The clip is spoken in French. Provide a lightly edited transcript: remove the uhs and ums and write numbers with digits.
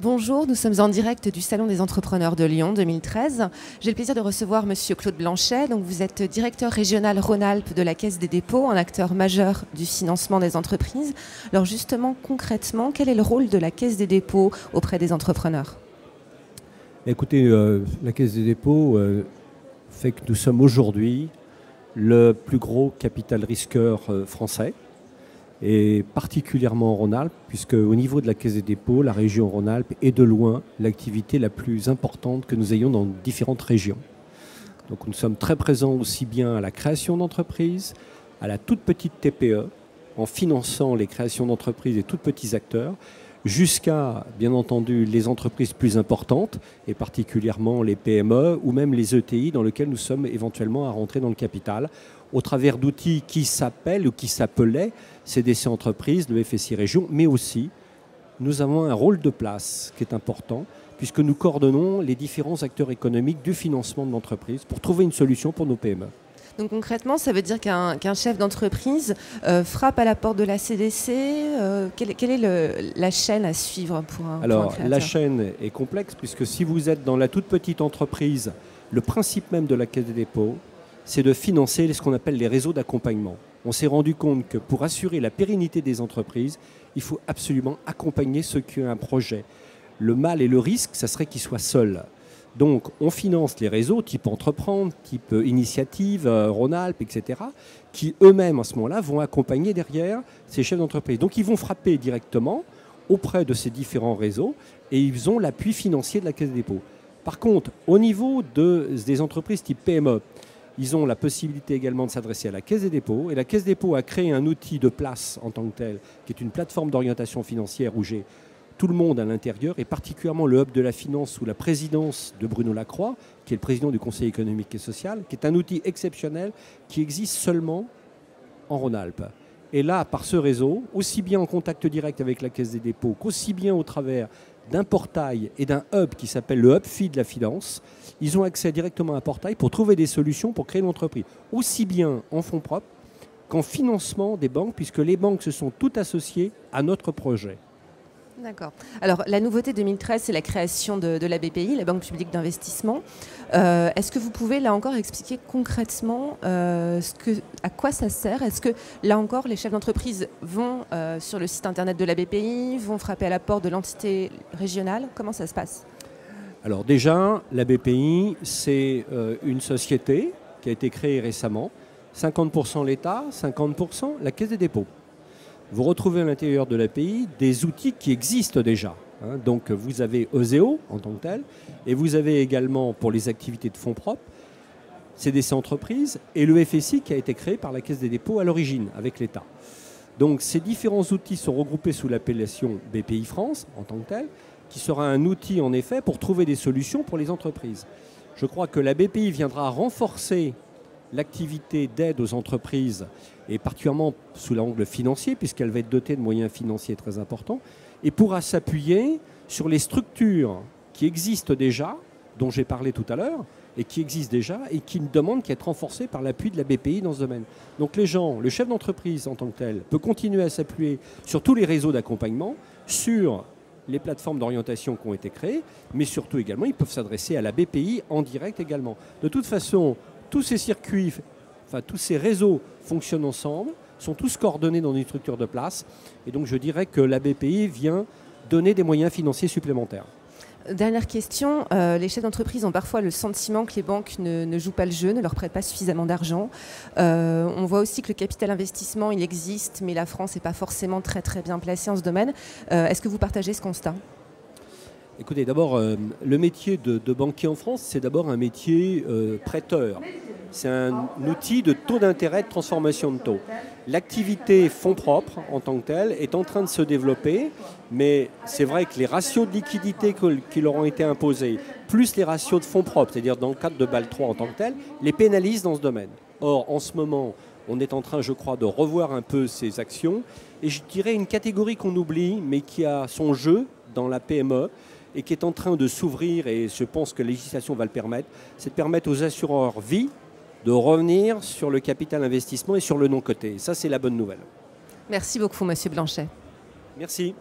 Bonjour, nous sommes en direct du Salon des entrepreneurs de Lyon 2013. J'ai le plaisir de recevoir Monsieur Claude Blanchet. Donc, vous êtes directeur régional Rhône-Alpes de la Caisse des dépôts, un acteur majeur du financement des entreprises. Alors justement, concrètement, quel est le rôle de la Caisse des dépôts auprès des entrepreneurs? Écoutez, la Caisse des dépôts fait que nous sommes aujourd'hui le plus gros capital risqueur français, et particulièrement en Rhône-Alpes, puisque au niveau de la Caisse des dépôts, la région Rhône-Alpes est de loin l'activité la plus importante que nous ayons dans différentes régions. Donc nous sommes très présents aussi bien à la création d'entreprises, à la toute petite TPE, en finançant les créations d'entreprises et tout petits acteurs, jusqu'à, bien entendu, les entreprises plus importantes, et particulièrement les PME ou même les ETI dans lesquelles nous sommes éventuellement à rentrer dans le capital, au travers d'outils qui s'appellent ou qui s'appelaient CDC Entreprises, le FSI Région, mais aussi nous avons un rôle de place qui est important, puisque nous coordonnons les différents acteurs économiques du financement de l'entreprise pour trouver une solution pour nos PME. Donc concrètement, ça veut dire qu'un chef d'entreprise frappe à la porte de la CDC. Quelle est la chaîne à suivre pour un créateur? La chaîne est complexe, puisque si vous êtes dans la toute petite entreprise, le principe même de la Caisse des dépôts, c'est de financer ce qu'on appelle les réseaux d'accompagnement. On s'est rendu compte que pour assurer la pérennité des entreprises, il faut absolument accompagner ceux qui ont un projet. Le mal et le risque, ça serait qu'ils soient seuls. Donc, on finance les réseaux type Entreprendre, type Initiative, Rhône-Alpes, etc., qui eux-mêmes, à ce moment-là, vont accompagner derrière ces chefs d'entreprise. Donc, ils vont frapper directement auprès de ces différents réseaux et ils ont l'appui financier de la Caisse des dépôts. Par contre, au niveau des entreprises type PME, ils ont la possibilité également de s'adresser à la Caisse des dépôts. Et la Caisse des dépôts a créé un outil de place en tant que tel, qui est une plateforme d'orientation financière où j'ai tout le monde à l'intérieur, et particulièrement le hub de la finance sous la présidence de Bruno Lacroix, qui est le président du Conseil économique et social, qui est un outil exceptionnel qui existe seulement en Rhône-Alpes. Et là, par ce réseau, aussi bien en contact direct avec la Caisse des dépôts qu'aussi bien au travers d'un portail et d'un hub qui s'appelle le Hub FI de la finance, ils ont accès directement à un portail pour trouver des solutions pour créer une entreprise, aussi bien en fonds propres qu'en financement des banques, puisque les banques se sont toutes associées à notre projet. D'accord. Alors, la nouveauté 2013, c'est la création de la BPI, la Banque publique d'investissement. Est-ce que vous pouvez, là encore, expliquer concrètement à quoi ça sert? Est-ce que, là encore, les chefs d'entreprise vont sur le site internet de la BPI, vont frapper à la porte de l'entité régionale? Comment ça se passe? Alors déjà, la BPI, c'est une société qui a été créée récemment. 50% l'État, 50% la Caisse des dépôts. Vous retrouvez à l'intérieur de l'API des outils qui existent déjà. Donc vous avez Oseo en tant que tel, et vous avez également pour les activités de fonds propres, CDC Entreprises et le FSI qui a été créé par la Caisse des dépôts à l'origine avec l'État. Donc ces différents outils sont regroupés sous l'appellation BPI France en tant que tel, qui sera un outil en effet pour trouver des solutions pour les entreprises. Je crois que la BPI viendra renforcer l'activité d'aide aux entreprises, et particulièrement sous l'angle financier, puisqu'elle va être dotée de moyens financiers très importants, et pourra s'appuyer sur les structures qui existent déjà, dont j'ai parlé tout à l'heure, et qui existent déjà, et qui ne demandent qu'à être renforcées par l'appui de la BPI dans ce domaine. Donc les gens, le chef d'entreprise en tant que tel, peut continuer à s'appuyer sur tous les réseaux d'accompagnement, sur les plateformes d'orientation qui ont été créées, mais surtout également, ils peuvent s'adresser à la BPI en direct également. De toute façon, tous ces circuits, tous ces réseaux fonctionnent ensemble, sont tous coordonnés dans une structure de place. Et donc je dirais que la BPI vient donner des moyens financiers supplémentaires. Dernière question, les chefs d'entreprise ont parfois le sentiment que les banques ne jouent pas le jeu, ne leur prêtent pas suffisamment d'argent. On voit aussi que le capital investissement, il existe, mais la France n'est pas forcément très bien placée en ce domaine. Est-ce que vous partagez ce constat ? Écoutez, d'abord, le métier de banquier en France, c'est d'abord un métier prêteur. C'est un outil de taux d'intérêt de transformation de taux. L'activité fonds propres, en tant que telle, est en train de se développer, mais c'est vrai que les ratios de liquidité qui leur ont été imposés, plus les ratios de fonds propres, c'est-à-dire dans le cadre de BAL 3 en tant que tel, les pénalisent dans ce domaine. Or, en ce moment, on est en train, je crois, de revoir un peu ces actions. Et je dirais une catégorie qu'on oublie, mais qui a son jeu dans la PME, et qui est en train de s'ouvrir, et je pense que la législation va le permettre, c'est de permettre aux assureurs vie de revenir sur le capital investissement et sur le non-coté. Ça, c'est la bonne nouvelle. Merci beaucoup, Monsieur Blanchet. Merci.